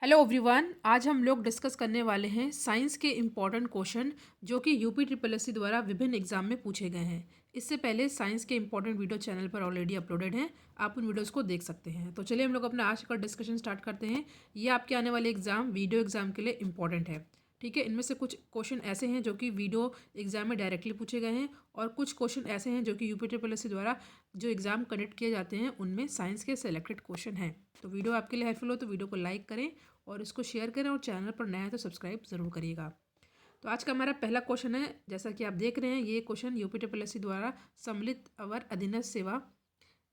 Hello everyone, आज हम लोग डिस्कस करने वाले हैं साइंस के इम्पॉर्टेंट क्वेश्चन जो कि यूपी ट्रिपल एस सी द्वारा विभिन्न एग्जाम में पूछे गए हैं। इससे पहले साइंस के इम्पॉर्टेंट वीडियो चैनल पर ऑलरेडी अपलोडेड हैं, आप उन वीडियोस को देख सकते हैं। तो चलिए हम लोग अपना आज का डिस्कशन स्टार्ट करते हैं। ये आपके आने वाले एग्जाम वीडियो एग्जाम के लिए इम्पॉर्टेंट है। ठीक है, इनमें से कुछ क्वेश्चन ऐसे हैं जो कि वीडियो एग्जाम में डायरेक्टली पूछे गए हैं और कुछ क्वेश्चन ऐसे हैं जो कि यूपी ट्रिपल एस सी द्वारा जो एग्जाम कंडक्ट किए जाते हैं उनमें साइंस के सेलेक्टेड क्वेश्चन हैं। तो वीडियो आपके लिए हेल्पफुल हो तो वीडियो को लाइक करें और इसको शेयर करें और चैनल पर नया है तो सब्सक्राइब ज़रूर करिएगा। तो आज का हमारा पहला क्वेश्चन है, जैसा कि आप देख रहे हैं ये question UP triple S C द्वारा सम्मिलित अवर अधीनस्थ सेवा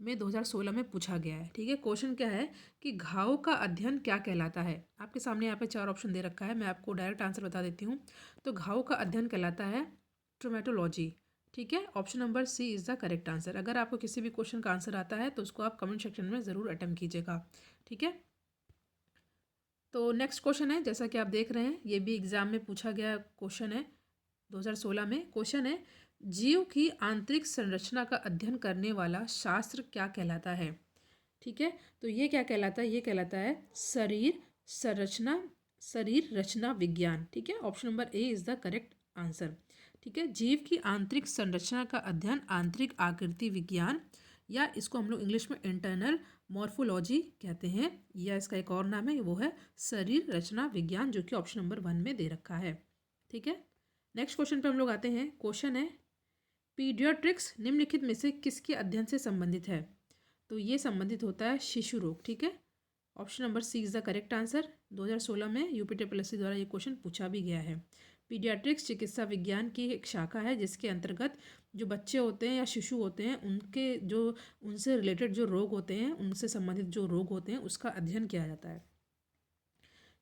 में 2016 में पूछा गया है। ठीक है, क्वेश्चन क्या है कि घाव का अध्ययन क्या कहलाता है। आपके सामने यहाँ पे 4 ऑप्शन दे रखा है, मैं आपको डायरेक्ट आंसर बता देती हूँ। तो घाव का अध्ययन कहलाता है ट्रोमेटोलॉजी। ठीक है, option number C is the correct answer. अगर आपको किसी भी क्वेश्चन का आंसर आता है तो उसको आप कमेंट सेक्शन में ज़रूर अटेम्प्ट कीजिएगा। ठीक है, तो नेक्स्ट क्वेश्चन है, जैसा कि आप देख रहे हैं ये भी एग्जाम में पूछा गया क्वेश्चन है 2016 में। क्वेश्चन है जीव की आंतरिक संरचना का अध्ययन करने वाला शास्त्र क्या कहलाता है। ठीक है, तो ये क्या कहलाता है, ये कहलाता है शरीर रचना विज्ञान। ठीक है, option number A is the correct answer. ठीक है, जीव की आंतरिक संरचना का अध्ययन आंतरिक आकृति विज्ञान, या इसको हम लोग इंग्लिश में इंटरनल मॉर्फोलॉजी कहते हैं, या इसका एक और नाम है वो है शरीर रचना विज्ञान, जो कि ऑप्शन नंबर 1 में दे रखा है। ठीक है, नेक्स्ट क्वेश्चन पे हम लोग आते हैं। क्वेश्चन है पीडियाट्रिक्स निम्नलिखित में से किसके अध्ययन से संबंधित है। तो ये संबंधित होता है शिशु रोग। ठीक है, option number C is the correct answer. 2016 में यूपी ट्रिपल एस सी द्वारा ये क्वेश्चन पूछा भी गया है। पीडियाट्रिक्स चिकित्सा विज्ञान की एक शाखा है जिसके अंतर्गत जो बच्चे होते हैं या शिशु होते हैं उनके जो उनसे रिलेटेड जो रोग होते हैं, उनसे संबंधित जो रोग होते हैं उसका अध्ययन किया जाता है।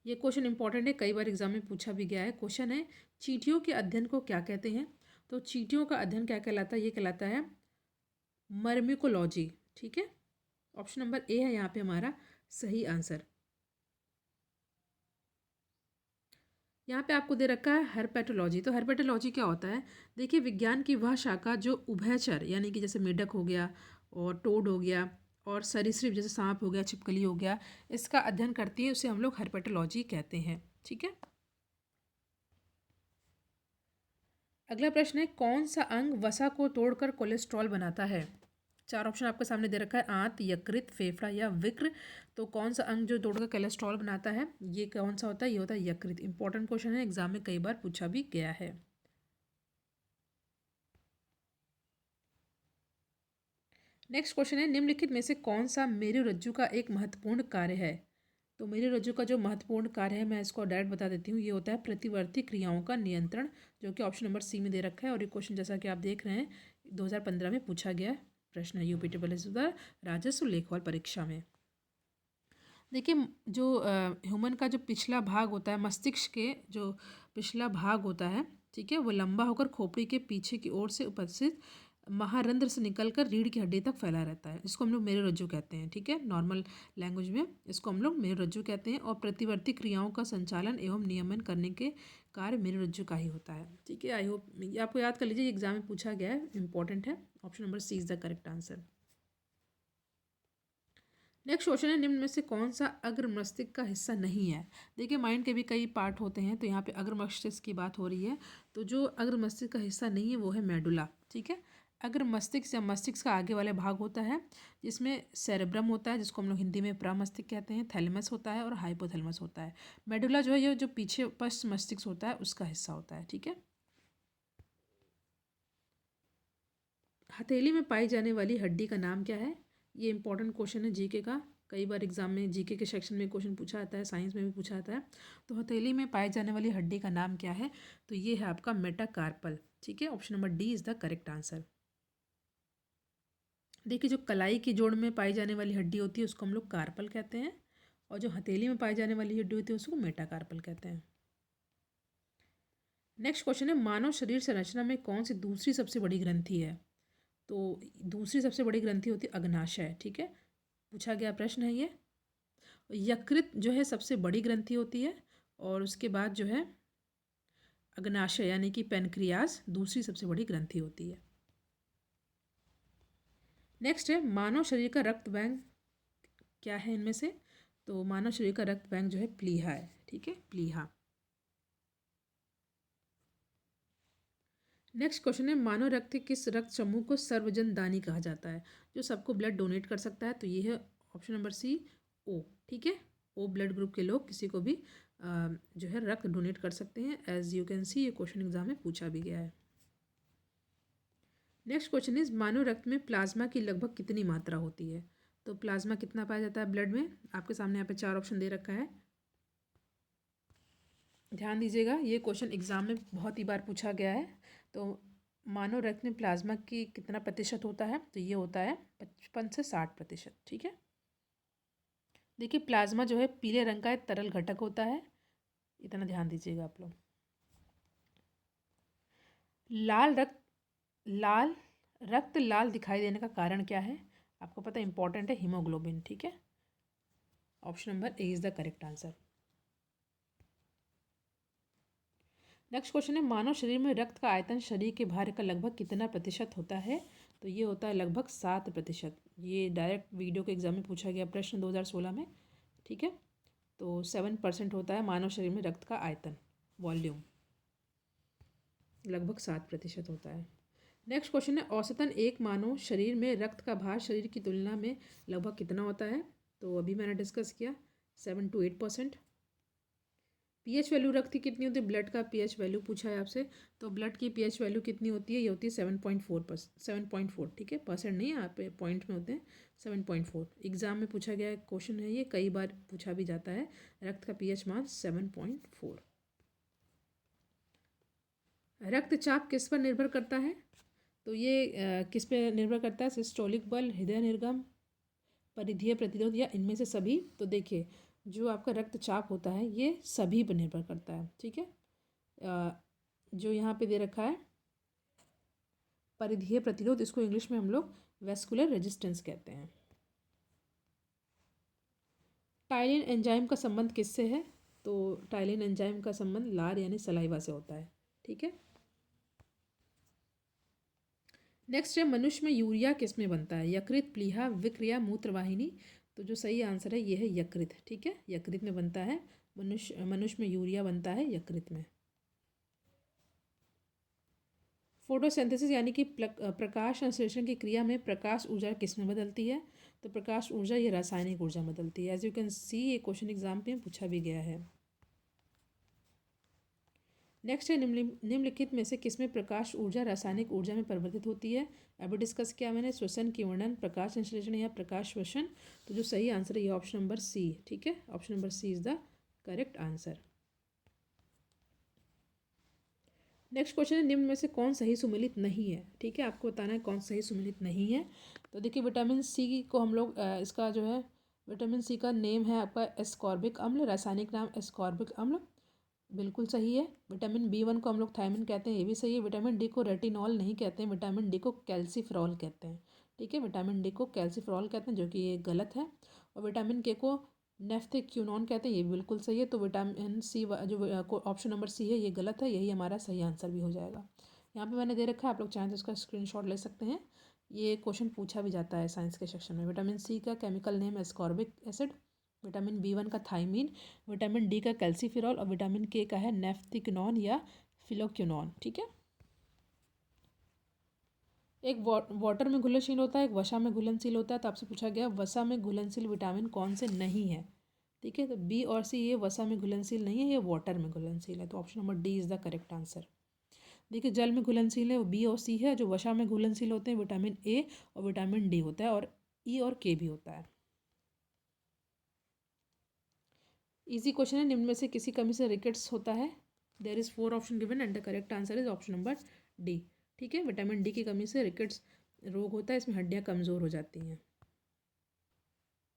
ये क्वेश्चन इंपॉर्टेंट है, कई बार एग्जाम में पूछा भी गया है। क्वेश्चन है चींटियों के अध्ययन को क्या कहते हैं। तो चींटियों का अध्ययन क्या कहलाता है, ये कहलाता है मर्मिकोलॉजी। ठीक है, ऑप्शन नंबर ए है यहाँ पे हमारा सही आंसर। यहाँ पे आपको दे रखा है हर्पेटोलॉजी। तो हर्पेटोलॉजी क्या होता है, देखिए विज्ञान की वह शाखा जो उभयचर यानी कि जैसे मेढक हो गया और टोड हो गया और सरीसृप जैसे सांप हो गया, छिपकली हो गया, इसका अध्ययन करती है, उसे हम लोग हर्पेटोलॉजी कहते हैं। ठीक है, अगला प्रश्न है कौन सा अंग वसा को तोड़कर कोलेस्ट्रॉल बनाता है। 4 ऑप्शन आपके सामने दे रखा है, आंत, यकृत, फेफड़ा या विक्र। तो कौन सा अंग जो तोड़कर कोलेस्ट्रॉल बनाता है, ये कौन सा होता है, ये होता है यकृत। इंपॉर्टेंट क्वेश्चन है, एग्जाम में कई बार पूछा भी गया है। नेक्स्ट क्वेश्चन है निम्नलिखित में से कौन सा मेरुरज्जु का एक महत्वपूर्ण कार्य है। तो मेरुरज्जु का जो महत्वपूर्ण कार्य है मैं इसको डायरेक्ट बता देती हूँ, ये होता है प्रतिवर्ती क्रियाओं का नियंत्रण, जो कि ऑप्शन नंबर सी में दे रखा है। और ये क्वेश्चन जैसा कि आप देख रहे हैं 2015 में पूछा गया प्रश्न है यूपी ट्रिपल एस द्वारा राजस्व लेखपाल परीक्षा में। देखिए जो ह्यूमन का जो पिछला भाग होता है, मस्तिष्क के जो पिछला भाग होता है, ठीक है, वो लंबा होकर खोपड़ी के पीछे की ओर से उपस्थित महारंध्र से निकलकर रीढ़ की हड्डी तक फैला रहता है। इसको हम लोग मेरुरज्जु कहते हैं। ठीक है, नॉर्मल लैंग्वेज में इसको हम लोग मेरुरज्जु कहते हैं। और प्रतिवर्ती क्रियाओं का संचालन एवं नियमन करने के कार्य मेरुरज्जु का ही होता है। ठीक है, आई होप ये आपको याद कर लीजिए, एग्जाम में पूछा गया है, इंपॉर्टेंट है। Option number C is the correct answer. Next question है निम्न में से कौन सा अग्र मस्तिष्क का हिस्सा नहीं है। देखिए माइंड के भी कई पार्ट होते हैं, तो यहाँ पे अग्र मस्तिष्क की बात हो रही है। तो जो अग्र मस्तिष्क का हिस्सा नहीं है वो है मेडुला। ठीक है, अग्र मस्तिष्क या मस्तिष्क का आगे वाले भाग होता है जिसमें सेरेब्रम होता है, जिसको हम लोग हिंदी में प्रमस्तिष्क कहते हैं, थैलेमस होता है और हाइपोथैलेमस होता है। मेडुला जो है ये जो पीछे पश्च मस्तिष्क होता है उसका हिस्सा होता है। ठीक है, हथेली में पाई जाने वाली हड्डी का नाम क्या है। ये इंपॉर्टेंट क्वेश्चन है जीके का, कई बार एग्जाम में जीके के सेक्शन में क्वेश्चन पूछा जाता है, साइंस में भी पूछा जाता है। तो हथेली में पाई जाने वाली हड्डी का नाम क्या है, तो ये है आपका मेटाकार्पल। ठीक है, option number D is the correct answer. देखिए जो कलाई की जोड़ में पाई जाने वाली हड्डी होती है उसको हम लोग कार्पल कहते हैं, और जो हथेली में पाई जाने वाली हड्डी होती है उसको मेटाकार्पल कहते हैं। नेक्स्ट क्वेश्चन है मानव शरीर संरचना में कौन सी दूसरी सबसे बड़ी ग्रंथि है। तो दूसरी सबसे बड़ी ग्रंथि होती है अग्नाशय। ठीक है, पूछा गया प्रश्न है ये। यकृत जो है सबसे बड़ी ग्रंथि होती है, और उसके बाद जो है अग्नाशय यानी कि पेनक्रियाज दूसरी सबसे बड़ी ग्रंथि होती है। नेक्स्ट है मानव शरीर का रक्त बैंक क्या है इनमें से। तो मानव शरीर का रक्त बैंक जो है प्लीहा है, ठीक है, प्लीहा। नेक्स्ट क्वेश्चन है, मानव रक्त के किस रक्त समूह को सर्वजन दानी कहा जाता है? जो सबको ब्लड डोनेट कर सकता है, तो ये है ऑप्शन नंबर सी, ओ, ठीक है। ओ ब्लड ग्रुप के लोग किसी को भी जो है रक्त डोनेट कर सकते हैं। एज यू कैन सी, ये क्वेश्चन एग्जाम में पूछा भी गया है। नेक्स्ट क्वेश्चन इज, मानव रक्त में प्लाज्मा की लगभग कितनी मात्रा होती है? तो प्लाज्मा कितना पाया जाता है ब्लड में? आपके सामने यहाँ पे 4 ऑप्शन दे रखा है, ध्यान दीजिएगा। ये क्वेश्चन एग्जाम में बहुत ही बार पूछा गया है। तो मानव रक्त में प्लाज्मा की कितना प्रतिशत होता है? तो ये होता है 55 से 60%, ठीक है। देखिए, प्लाज्मा जो है पीले रंग का एक तरल घटक होता है, इतना ध्यान दीजिएगा आप लोग। लाल रक्त लाल दिखाई देने का कारण क्या है? आपको पता है, इंपॉर्टेंट है, हीमोग्लोबिन, ठीक है। Option number A is the correct answer. Next question है, मानव शरीर में रक्त का आयतन शरीर के भार का लगभग कितना प्रतिशत होता है? तो ये होता है लगभग 7%। ये डायरेक्ट वीडियो के एग्जाम में पूछा गया प्रश्न 2016 में, ठीक है। तो 7% होता है मानव शरीर में रक्त का आयतन, वॉल्यूम लगभग 7% होता है। नेक्स्ट क्वेश्चन है, औसतन एक मानव शरीर में रक्त का भार शरीर की तुलना में लगभग कितना होता है? तो अभी मैंने डिस्कस किया, 7 to 8%। पीएच वैल्यू रक्त की कितनी होती है? ब्लड का पीएच वैल्यू पूछा है आपसे, तो ब्लड की पीएच वैल्यू कितनी होती है? ये होती है 7.4, ठीक है, परसेंट नहीं, यहाँ पे पॉइंट में होते हैं। 7.4 एग्जाम में पूछा गया क्वेश्चन है, ये कई बार पूछा भी जाता है। रक्त का पीएच मान 7.4। रक्तचाप किस पर निर्भर करता है? तो ये किस पे निर्भर करता है? सिस्टोलिक बल, हृदय निर्गम, परिधीय प्रतिरोध, या इनमें से सभी? तो देखिए, जो आपका रक्तचाप होता है ये सभी पर निर्भर करता है, ठीक है। जो यहाँ पे दे रखा है परिधीय प्रतिरोध, इसको इंग्लिश में हम लोग वेस्कुलर रेजिस्टेंस कहते हैं। टाइलिन एंजाइम का संबंध किससे है? तो टाइलिन एंजाइम का संबंध लार यानी सलाइवा से होता है, ठीक है। नेक्स्ट है, मनुष्य में यूरिया किस में बनता है? यकृत, प्लीहा, विक्रिया, मूत्रवाहिनी? तो जो सही आंसर है ये है यकृत, ठीक है, यकृत में बनता है। मनुष्य में यूरिया बनता है यकृत में। फोटोसिंथेसिस यानी कि प्रकाश संश्लेषण की क्रिया में प्रकाश ऊर्जा किस में बदलती है? तो प्रकाश ऊर्जा ये रासायनिक ऊर्जा में बदलती है। एज यू कैन सी, ये क्वेश्चन एग्जाम में पूछा भी गया है। नेक्स्ट है, निम्नलिखित में से किसमें प्रकाश ऊर्जा रासायनिक ऊर्जा में परिवर्तित होती है? अभी डिस्कस किया मैंने, श्वसन की वर्णन, प्रकाश संश्लेषण या प्रकाश श्वसन? तो जो सही आंसर है ये ऑप्शन नंबर सी, ठीक है, option number C is the correct answer. Next question है, निम्न में से कौन सही सुमेलित नहीं है? ठीक है, आपको बताना है कौन सही सुमेलित नहीं है। तो देखिए, विटामिन सी को हम लोग इसका जो है विटामिन सी का नेम है आपका एस्कॉर्बिक अम्ल, रासायनिक नाम एस्कॉर्बिक अम्ल, बिल्कुल सही है। विटामिन B1 को हम लोग थायमिन कहते हैं, ये भी सही है। विटामिन डी को रेटिनॉल नहीं कहते हैं, विटामिन डी को कैल्सीफेरॉल कहते हैं, ठीक है, विटामिन डी को कैल्सीफेरॉल कहते हैं, जो कि ये गलत है। और विटामिन के को नेफ्थेक्यूनॉन कहते हैं, ये बिल्कुल सही है। तो विटामिन सी जो ऑप्शन नंबर सी है ये गलत है, यही हमारा सही आंसर भी हो जाएगा। यहाँ पे मैंने दे रखा है, आप लोग चाहें तो इसका स्क्रीनशॉट ले सकते हैं। ये क्वेश्चन पूछा भी जाता है साइंस के सेक्शन में। विटामिन सी का chemical name ascorbic acid, vitamin B1 का थायमीन, विटामिन डी का कैल्सीफेरॉल और विटामिन के का है नेफ्थिक्विनॉन या फिलोक्विनॉन, ठीक है। एक वाटर में घुलनशील होता है, एक वसा में घुलनशील होता है। तो आपसे पूछा गया वसा में घुलनशील विटामिन कौन से नहीं है? ठीक है, तो बी और सी, ये वसा में घुलनशील नहीं है, ये वाटर में घुलनशील है। तो option number D is the correct answer. देखिए, जल में घुलनशील है वो बी और सी है, जो वसा में घुलनशील होते हैं विटामिन ए और विटामिन डी होता है, और ई और के भी होता है। इजी क्वेश्चन है, निम्न में से किसी कमी से रिकेट्स होता है? There is 4 option given and the correct answer is option number D, ठीक है। विटामिन डी की कमी से रिकेट्स रोग होता है, इसमें हड्डियां कमज़ोर हो जाती हैं।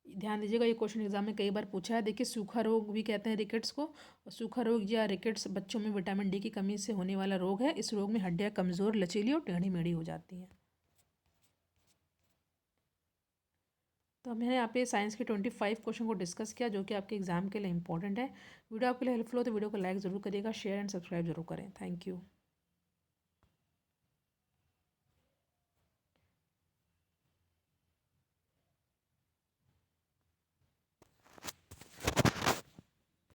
ध्यान दीजिएगा, ये क्वेश्चन एग्जाम में कई बार पूछा है। देखिए, सूखा रोग भी कहते हैं रिकेट्स को, और सूखा रोग या रिकेट्स बच्चों में विटामिन डी की कमी से होने वाला रोग है। इस रोग में हड्डियां कमज़ोर, लचीली और टेढ़ी मेढ़ी हो जाती हैं। तो हमने यहाँ पे साइंस के 25 क्वेश्चन को डिस्कस किया, जो कि आपके एग्जाम के लिए इंपॉर्टेंट है। वीडियो आपके लिए हेल्पफुल हो तो वीडियो को लाइक ज़रूर करिएगा, शेयर एंड सब्सक्राइब जरूर करें। Thank you.